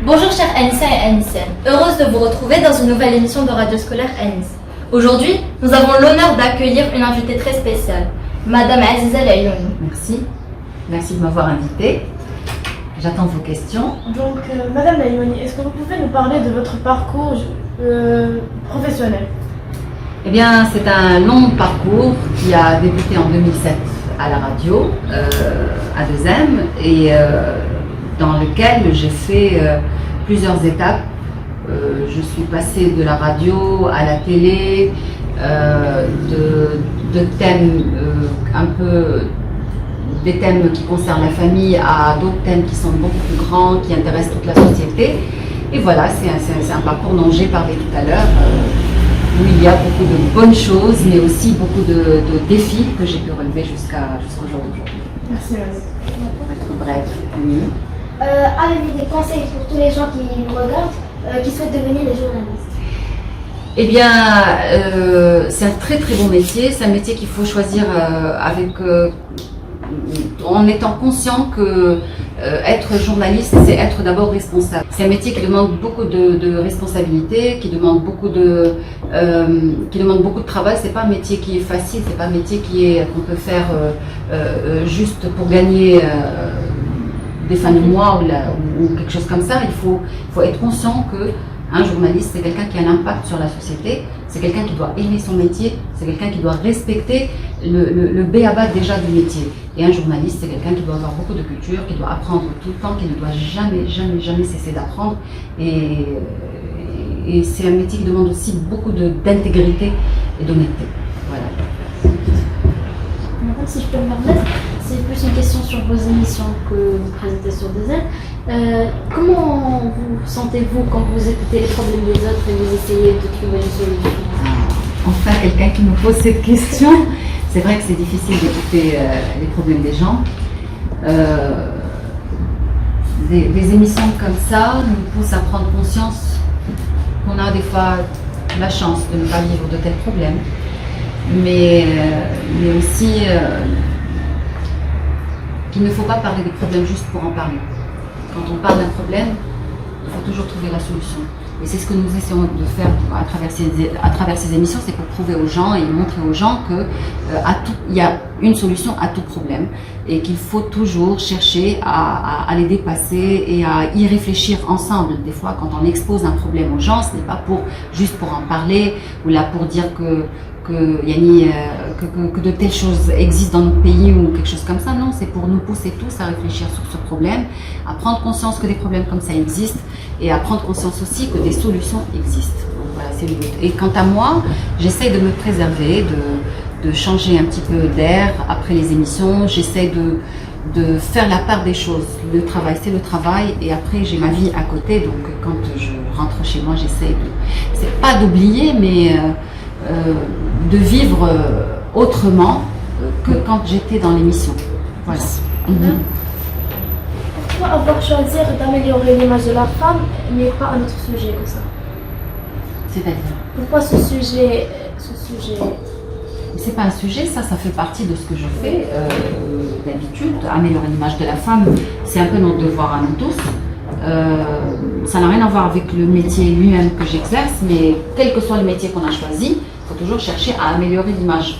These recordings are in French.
Bonjour chers Anissa et Anissa, heureuse de vous retrouver dans une nouvelle émission de Radio Scolaire Anis. Aujourd'hui, nous avons l'honneur d'accueillir une invitée très spéciale, Madame Aziza Laïlouni. Merci de m'avoir invitée. J'attends vos questions. Donc, Madame Laïlouni, est-ce que vous pouvez nous parler de votre parcours professionnel? Eh bien, c'est un long parcours qui a débuté en 2007 à la radio, à 2M, et dans lequel j'ai fait plusieurs étapes. Je suis passée de la radio à la télé, de thèmes des thèmes qui concernent la famille à d'autres thèmes qui sont beaucoup plus grands, qui intéressent toute la société. Et voilà, c'est un parcours dont j'ai parlé tout à l'heure, où il y a beaucoup de bonnes choses, mais aussi beaucoup de défis que j'ai pu relever jusqu'au jour d'aujourd'hui. Merci, madame. Bref. Avez-vous des conseils pour tous les gens qui nous regardent, qui souhaitent devenir des journalistes? Eh bien, c'est un très très bon métier. C'est un métier qu'il faut choisir en étant conscient que être journaliste, c'est être d'abord responsable. C'est un métier qui demande beaucoup de responsabilité, qui demande beaucoup de travail. C'est pas un métier qui est facile, c'est pas un métier qu'on peut faire juste pour gagner des fins de mois ou quelque chose comme ça. Il faut être conscient que un journaliste, c'est quelqu'un qui a un impact sur la société, c'est quelqu'un qui doit aimer son métier, c'est quelqu'un qui doit respecter le b.a.-ba déjà du métier. Et un journaliste, c'est quelqu'un qui doit avoir beaucoup de culture, qui doit apprendre tout le temps, qui ne doit jamais cesser d'apprendre. Et c'est un métier qui demande aussi beaucoup d'intégrité et d'honnêteté. Voilà. Madame, si je peux me permettre, c'est plus une question sur vos émissions que vous présentez sur 2M. Comment vous sentez-vous quand vous écoutez les problèmes des autres et vous essayez de trouver une solution? Enfin, quelqu'un qui me pose cette question. C'est vrai que c'est difficile d'écouter les problèmes des gens. Des émissions comme ça nous poussent à prendre conscience qu'on a des fois la chance de ne pas vivre de tels problèmes, mais aussi qu'il ne faut pas parler des problèmes juste pour en parler. Quand on parle d'un problème, il faut toujours trouver la solution. Et c'est ce que nous essayons de faire à travers ces émissions, c'est pour prouver aux gens et montrer aux gens qu'il y a une solution à tout problème et qu'il faut toujours chercher à les dépasser et à y réfléchir ensemble. Des fois, quand on expose un problème aux gens, ce n'est pas juste pour en parler ou là pour dire que de telles choses existent dans notre pays ou quelque chose comme ça. Non, c'est pour nous pousser tous à réfléchir sur ce problème, à prendre conscience que des problèmes comme ça existent et à prendre conscience aussi que des solutions existent. Donc voilà, c'est le but. Et quant à moi, j'essaie de me préserver, de changer un petit peu d'air après les émissions. J'essaie de faire la part des choses. Le travail, c'est le travail et après j'ai ma vie à côté. Donc quand je rentre chez moi, j'essaie c'est pas d'oublier, mais de vivre autrement que quand j'étais dans l'émission. Voilà. Pourquoi avoir choisi d'améliorer l'image de la femme, mais pas un autre sujet que ça? C'est-à-dire? Pourquoi ce sujet C'est pas un sujet, ça fait partie de ce que je fais d'habitude. Améliorer l'image de la femme, c'est un peu notre devoir à nous tous. Ça n'a rien à voir avec le métier lui-même que j'exerce, mais quel que soit le métier qu'on a choisi, il faut toujours chercher à améliorer l'image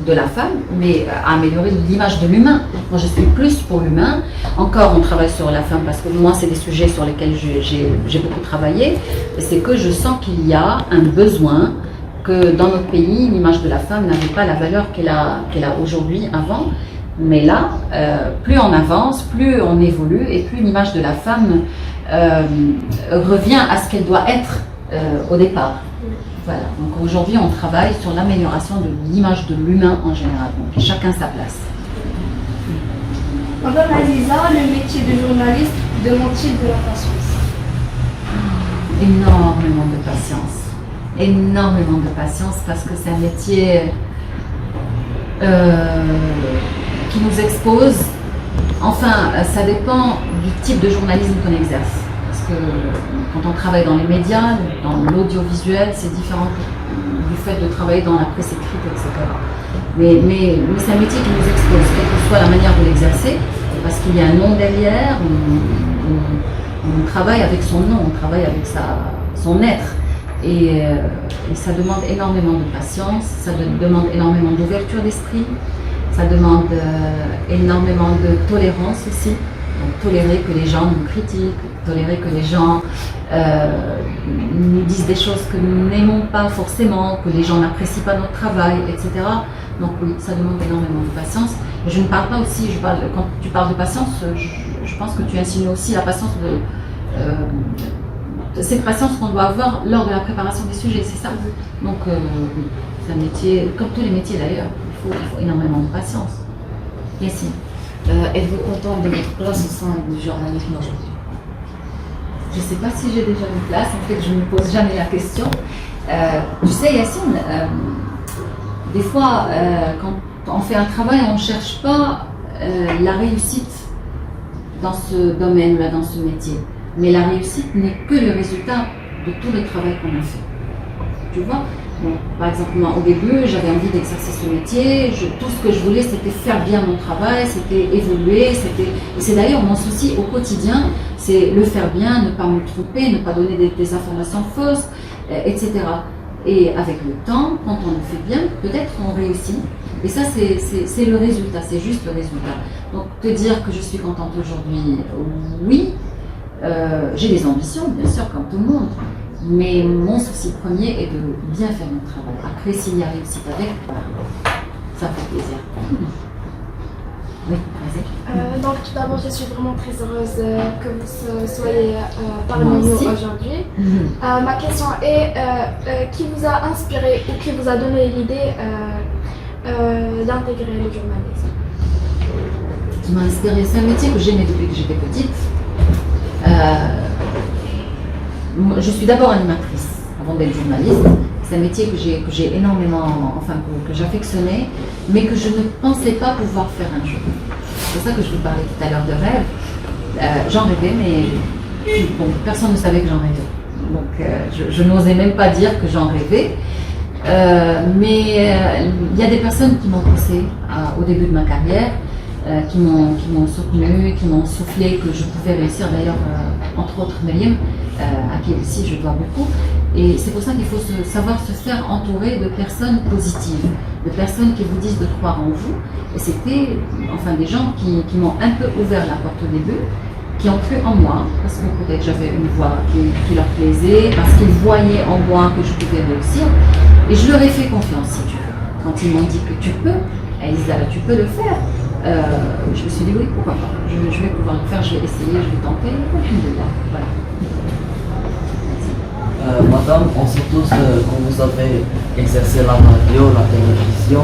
de la femme, mais à améliorer l'image de l'humain. Moi, je suis plus pour l'humain. Encore, on travaille sur la femme parce que moi, c'est des sujets sur lesquels j'ai beaucoup travaillé. C'est que je sens qu'il y a un besoin que dans notre pays, l'image de la femme n'avait pas la valeur qu'elle a aujourd'hui, avant. Mais là, plus on avance, plus on évolue et plus l'image de la femme revient à ce qu'elle doit être au départ. Voilà, donc aujourd'hui on travaille sur l'amélioration de l'image de l'humain en général, donc chacun sa place. Madame Aziza, le métier de journaliste demande-t-il de la patience? Énormément de patience. Énormément de patience parce que c'est un métier qui nous expose. Enfin, ça dépend du type de journalisme qu'on exerce. Parce que quand on travaille dans les médias, dans l'audiovisuel, c'est différent du fait de travailler dans la presse écrite, etc. Mais c'est un métier qui nous expose, quelle que soit la manière de l'exercer. qu'il y a un nom derrière, on travaille avec son nom, on travaille avec son être. Et ça demande énormément de patience, ça demande énormément d'ouverture d'esprit, ça demande énormément de tolérance aussi. Donc, tolérer que les gens nous critiquent, tolérer que les gens nous disent des choses que nous n'aimons pas forcément, que les gens n'apprécient pas notre travail, etc. Donc oui, ça demande énormément de patience. Je ne parle pas aussi, quand tu parles de patience, je pense que tu insinues aussi la patience cette patience qu'on doit avoir lors de la préparation des sujets, c'est ça. Donc c'est un métier, comme tous les métiers d'ailleurs, il faut énormément de patience. Yacine. Êtes-vous contente de votre place au sein du journalisme aujourd'hui? Je ne sais pas si j'ai déjà une place, en fait je ne me pose jamais la question. Tu sais Yacine, des fois quand on fait un travail, on ne cherche pas la réussite dans ce domaine-là, dans ce métier. Mais la réussite n'est que le résultat de tout le travail qu'on a fait. Tu vois? Bon, par exemple, moi, au début, j'avais envie d'exercer ce métier. Tout ce que je voulais, c'était faire bien mon travail, c'était évoluer. Et c'est d'ailleurs mon souci au quotidien, c'est le faire bien, ne pas me tromper, ne pas donner des informations fausses, etc. Et avec le temps, quand on le fait bien, peut-être on réussit. Et ça, c'est le résultat, c'est juste le résultat. Donc, te dire que je suis contente aujourd'hui, oui. J'ai des ambitions, bien sûr, comme tout le monde. Mais mon souci premier est de bien faire mon travail. Après, s'il y a réussite avec, ça fait plaisir. Oui, vas-y. Donc tout d'abord, je suis vraiment très heureuse que vous soyez parmi Moi nous aussi. aujourd'hui. Ma question est, qui vous a inspiré ou qui vous a donné l'idée d'intégrer le journalisme? Qui m'a inspiré, c'est un métier que j'aimais depuis que j'étais petite. Je suis d'abord animatrice avant d'être journaliste. C'est un métier que j'ai énormément, que j'affectionnais, mais que je ne pensais pas pouvoir faire un jour. C'est ça que je vous parlais tout à l'heure de rêve. J'en rêvais, mais bon, personne ne savait que j'en rêvais. Donc je n'osais même pas dire que j'en rêvais. Mais il y a des personnes qui m'ont poussée au début de ma carrière, qui m'ont soutenue, qui m'ont soufflé que je pouvais réussir. D'ailleurs, entre autres, Mariam, à qui aussi je dois beaucoup. Et c'est pour ça qu'il faut savoir se faire entourer de personnes positives, de personnes qui vous disent de croire en vous. Et c'était des gens qui m'ont un peu ouvert la porte au début, qui ont cru en moi, parce que peut-être j'avais une voix qui leur plaisait, parce qu'ils voyaient en moi que je pouvais réussir. Et je leur ai fait confiance, si tu veux. Quand ils m'ont dit que tu peux, Elisa, tu peux le faire. Je me suis dit oui, pourquoi pas. Je vais pouvoir le faire, je vais essayer, je vais tenter. Voilà. Madame, on sait tous que vous avez exercé la radio, la télévision.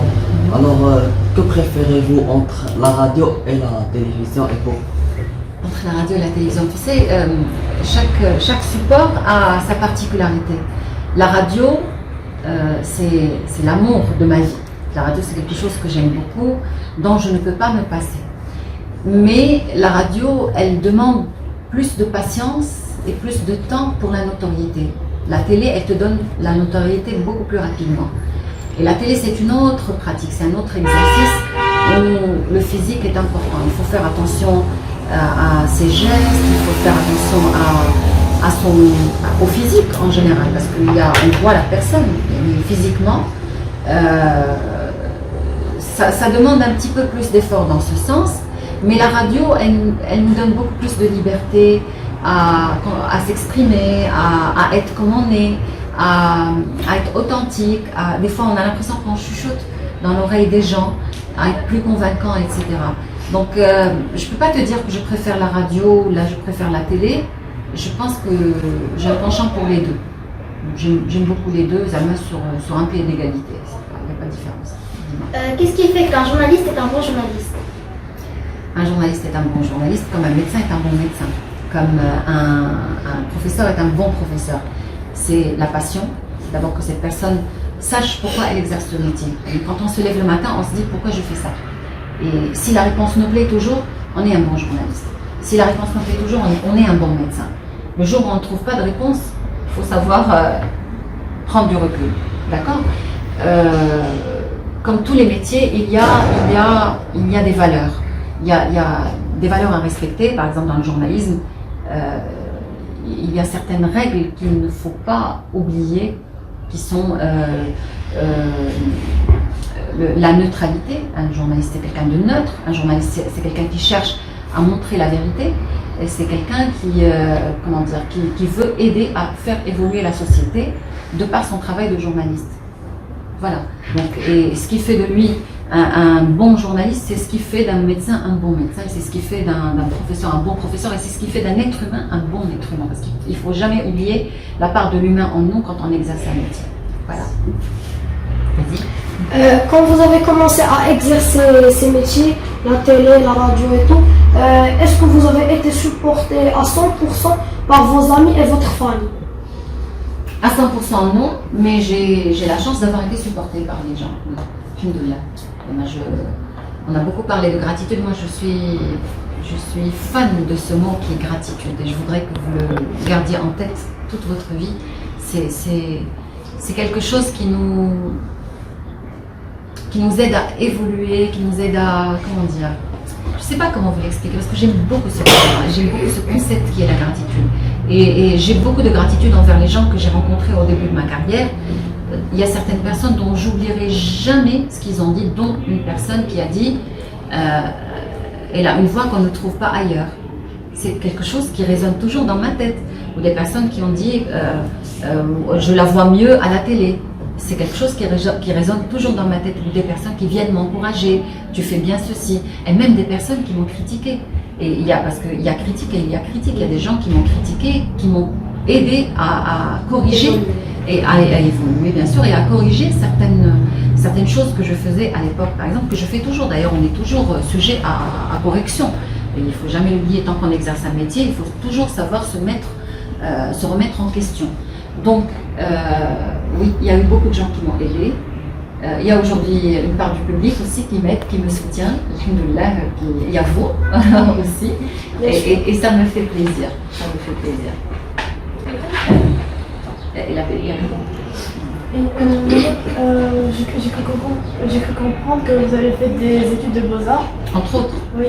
Alors, que préférez-vous entre la radio et la télévision et pourquoi? Entre la radio et la télévision, tu sais, chaque support a sa particularité. La radio, c'est l'amour de ma vie. La radio, c'est quelque chose que j'aime beaucoup, dont je ne peux pas me passer. Mais la radio, elle demande plus de patience et plus de temps pour la notoriété. La télé, elle te donne la notoriété beaucoup plus rapidement. Et la télé, c'est une autre pratique, c'est un autre exercice où le physique est important. Il faut faire attention à ses gestes, il faut faire attention au physique en général, parce qu'on voit la personne, mais physiquement, ça demande un petit peu plus d'effort dans ce sens, mais la radio, elle nous donne beaucoup plus de liberté à s'exprimer, à être comme on est, à être authentique. Des fois, on a l'impression qu'on chuchote dans l'oreille des gens, à être plus convaincant, etc. Donc, je ne peux pas te dire que je préfère la radio ou là je préfère la télé. Je pense que j'ai un penchant pour les deux. J'aime beaucoup les deux, ça met sur un pied d'égalité. Il n'y a pas de différence. Qu'est-ce qui fait qu'un journaliste est un bon journaliste? Un journaliste est un bon journaliste, comme un médecin est un bon médecin, comme un professeur est un bon professeur. C'est la passion, c'est d'abord que cette personne sache pourquoi elle exerce ce métier. Et quand on se lève le matin, on se dit pourquoi je fais ça. Et si la réponse nous plaît toujours, on est un bon journaliste. Si la réponse nous plaît toujours, on est un bon médecin. Le jour où on ne trouve pas de réponse, il faut savoir prendre du recul. D'accord? Comme tous les métiers, il y a des valeurs. il y a des valeurs à respecter. Par exemple, dans le journalisme, il y a certaines règles qu'il ne faut pas oublier, qui sont la neutralité. Un journaliste, c'est quelqu'un de neutre. Un journaliste, c'est quelqu'un qui cherche à montrer la vérité. Et c'est quelqu'un qui veut aider à faire évoluer la société de par son travail de journaliste. Voilà. Donc, et ce qui fait de lui un bon journaliste, c'est ce qui fait d'un médecin un bon médecin, c'est ce qui fait d'un professeur un bon professeur, et c'est ce qui fait d'un être humain un bon être humain. Parce qu'il ne faut jamais oublier la part de l'humain en nous quand on exerce un métier. Voilà. Vas-y. Quand vous avez commencé à exercer ces métiers, la télé, la radio et tout, est-ce que vous avez été supporté à 100% par vos amis et votre famille? À 100% non, mais j'ai la chance d'avoir été supportée par les gens. Alhamdoulilah. Et moi, on a beaucoup parlé de gratitude. Moi, je suis fan de ce mot qui est gratitude. Et je voudrais que vous le gardiez en tête toute votre vie. C'est quelque chose qui nous aide à évoluer, qui nous aide à, comment dire, je ne sais pas comment vous l'expliquer, parce que j'aime beaucoup ce concept qui est la gratitude. Et j'ai beaucoup de gratitude envers les gens que j'ai rencontrés au début de ma carrière. Il y a certaines personnes dont j'oublierai jamais ce qu'ils ont dit, dont une personne qui a dit elle a une voix qu'on ne trouve pas ailleurs. C'est quelque chose qui résonne toujours dans ma tête. Ou des personnes qui ont dit je la vois mieux à la télé. C'est quelque chose qui résonne toujours dans ma tête. Ou des personnes qui viennent m'encourager, tu fais bien ceci. Et même des personnes qui m'ont critiqué. Et parce qu'il y a critique et il y a critique. Il y a des gens qui m'ont critiqué, qui m'ont aidé à corriger et à évoluer bien sûr, et à corriger certaines choses que je faisais à l'époque, par exemple, que je fais toujours. D'ailleurs, on est toujours sujet à correction. Et il ne faut jamais l'oublier, tant qu'on exerce un métier, il faut toujours savoir se remettre en question. Donc, oui, il y a eu beaucoup de gens qui m'ont aidé. Il y a aujourd'hui une part du public aussi qui m'aide, qui me soutient. Alhamdoulilah, il y a vous aussi. Et ça me fait plaisir. Ça me fait plaisir. J'ai cru comprendre que vous avez fait des études de beaux-arts. Entre autres. Oui.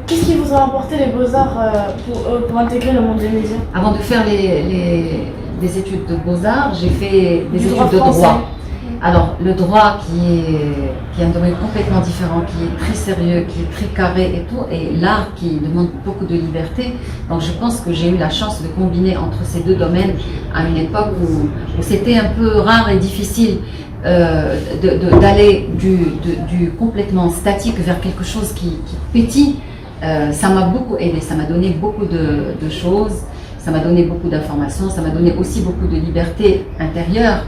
Qu'est-ce qui vous a apporté les beaux-arts pour intégrer le monde des médias? Avant de faire des études de beaux-arts, j'ai fait des études de français. droit. Alors, le droit qui est un domaine complètement différent, qui est très sérieux, qui est très carré et tout, et l'art qui demande beaucoup de liberté. Donc, je pense que j'ai eu la chance de combiner entre ces deux domaines à une époque où c'était un peu rare et difficile d'aller du complètement statique vers quelque chose qui pétille. Ça m'a beaucoup aidé, ça m'a donné beaucoup de choses, ça m'a donné beaucoup d'informations, ça m'a donné aussi beaucoup de liberté intérieure.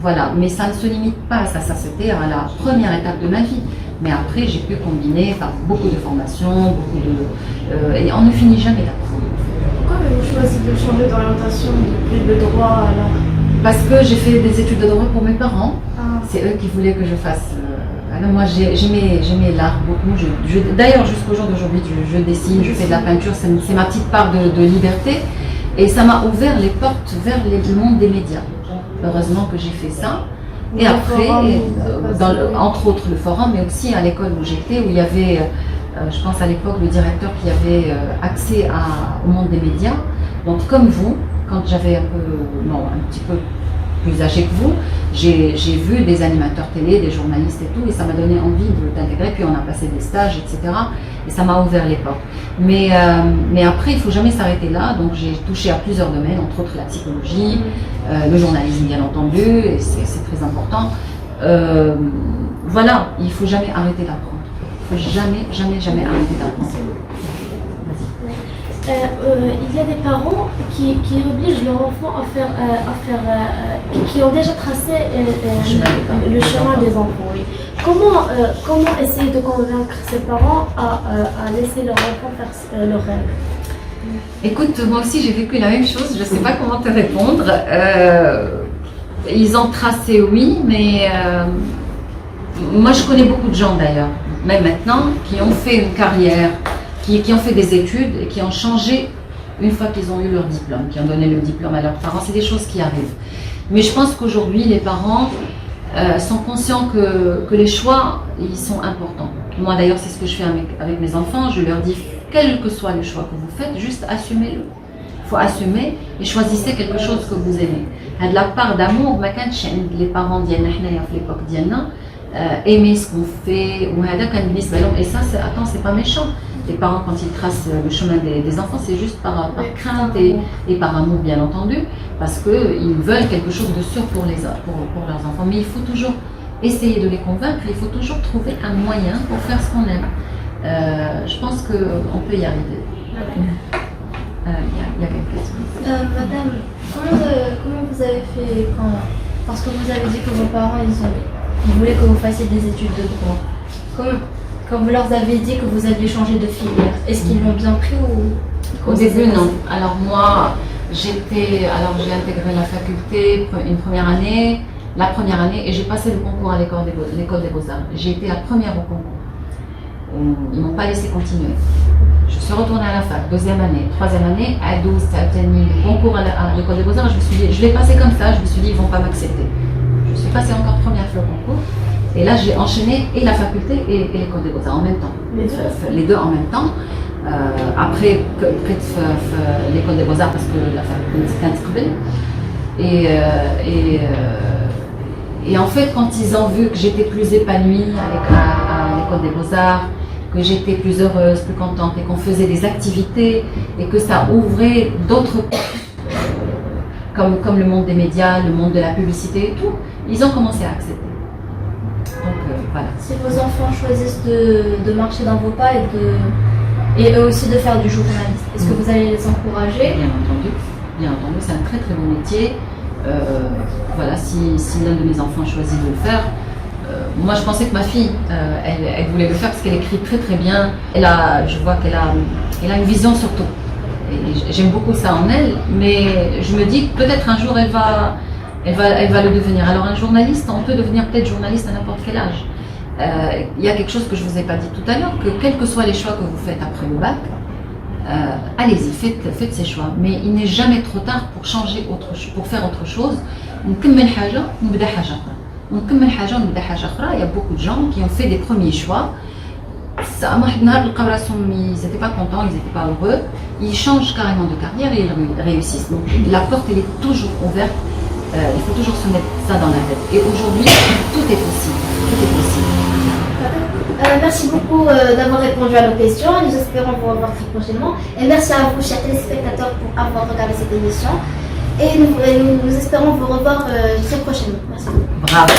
Voilà, mais ça ne se limite pas à ça, c'était à la première étape de ma vie. Mais après, j'ai pu combiner par beaucoup de formations, et on ne finit jamais d'apprendre. Pourquoi avez-vous choisi de changer d'orientation depuis le droit à l'art? Parce que j'ai fait des études de droit pour mes parents. Ah. C'est eux qui voulaient que je fasse. Alors moi, j'aimais l'art beaucoup. D'ailleurs, jusqu'au jour d'aujourd'hui, je dessine, je fais de la peinture, c'est ma petite part de liberté. Et ça m'a ouvert les portes vers le monde des médias. Heureusement que j'ai fait ça. Et après, entre autres le forum, mais aussi à l'école où j'étais, où il y avait, je pense à l'époque, le directeur qui avait accès au monde des médias. Donc comme vous, quand j'avais un petit peu plus âgé que vous, j'ai vu des animateurs télé, des journalistes et tout, et ça m'a donné envie d'intégrer. Puis on a passé des stages, etc. Et ça m'a ouvert les portes. Mais après, il ne faut jamais s'arrêter là. Donc j'ai touché à plusieurs domaines, entre autres la psychologie, le journalisme bien entendu, et c'est très important. Voilà, il ne faut jamais arrêter d'apprendre. Il ne faut jamais arrêter d'apprendre. Il y a des parents qui obligent leur enfant qui ont déjà tracé le chemin des enfants. Oui. Comment essayer de convaincre ces parents à laisser leur enfant faire leurs rêves? Écoute, moi aussi j'ai vécu la même chose, je ne sais pas comment te répondre. Ils ont tracé, oui, mais moi je connais beaucoup de gens d'ailleurs, même maintenant, qui ont fait une carrière, qui ont fait des études et qui ont changé une fois qu'ils ont eu leur diplôme, qui ont donné le diplôme à leurs parents. C'est des choses qui arrivent. Mais je pense qu'aujourd'hui, les parents, sont conscients que les choix, ils sont importants. Moi d'ailleurs, c'est ce que je fais avec mes enfants. Je leur dis, quel que soit le choix que vous faites, juste assumez-le. Il faut assumer et choisissez quelque chose que vous aimez. De la part d'amour, les parents d'Yanna, à l'époque d'Yanna, aimer ce qu'on fait, et ça, c'est pas méchant. Les parents, quand ils tracent le chemin des enfants, c'est juste par crainte et par amour, bien entendu, parce qu'ils veulent quelque chose de sûr pour leurs enfants. Mais il faut toujours essayer de les convaincre, il faut toujours trouver un moyen pour faire ce qu'on aime. Je pense qu'on peut y arriver. Il y a quelque chose. Madame, comment vous avez fait parce que vous avez dit que vos parents, ils voulaient que vous fassiez des études de droit. Quand vous leur avez dit que vous alliez changer de filière, est-ce qu'ils l'ont bien pris ou... Au début, non. Alors moi, j'ai intégré la faculté une première année, la première année, et j'ai passé le concours à l'école des Beaux-Arts. J'ai été la première au concours. Ils ne m'ont pas laissé continuer. Je suis retournée à la fac, deuxième année, troisième année, à 12, le concours à l'école des Beaux-Arts, je l'ai passé comme ça, je me suis dit, ils ne vont pas m'accepter. Je suis passée encore première fois au concours. Et là, j'ai enchaîné et la faculté et l'école des Beaux-Arts en même temps. Les deux en même temps. Après, l'école des Beaux-Arts parce que la faculté c'était inscrite. Et en fait, quand ils ont vu que j'étais plus épanouie à l'école des Beaux-Arts, que j'étais plus heureuse, plus contente et qu'on faisait des activités et que ça ouvrait d'autres comme le monde des médias, le monde de la publicité et tout, ils ont commencé à accepter. Donc voilà. Si vos enfants choisissent de marcher dans vos pas et eux aussi de faire du journaliste, est-ce que vous allez les encourager? Bien entendu, c'est un très très bon métier. Voilà, si l'un de mes enfants choisit de le faire, moi je pensais que ma fille, elle voulait le faire parce qu'elle écrit très très bien. Je vois qu'elle a une vision surtout. Et j'aime beaucoup ça en elle, mais je me dis que peut-être un jour elle va le devenir. Alors un journaliste, on peut devenir peut-être journaliste à n'importe quel âge. Il y a quelque chose que je ne vous ai pas dit tout à l'heure, que quels que soient les choix que vous faites après le bac, allez-y, faites ces choix. Mais il n'est jamais trop tard pour changer pour faire autre chose. Il y a beaucoup de gens qui ont fait des premiers choix. Ils n'étaient pas contents, ils n'étaient pas heureux. Ils changent carrément de carrière et ils réussissent. Donc la porte, elle est toujours ouverte. Il faut toujours se mettre ça dans la tête. Et aujourd'hui, tout est possible. Tout est possible. Merci beaucoup d'avoir répondu à nos questions. Nous espérons vous revoir très prochainement. Et merci à vous, chers téléspectateurs, pour avoir regardé cette émission. Et nous espérons vous revoir très prochainement. Merci beaucoup. Bravo.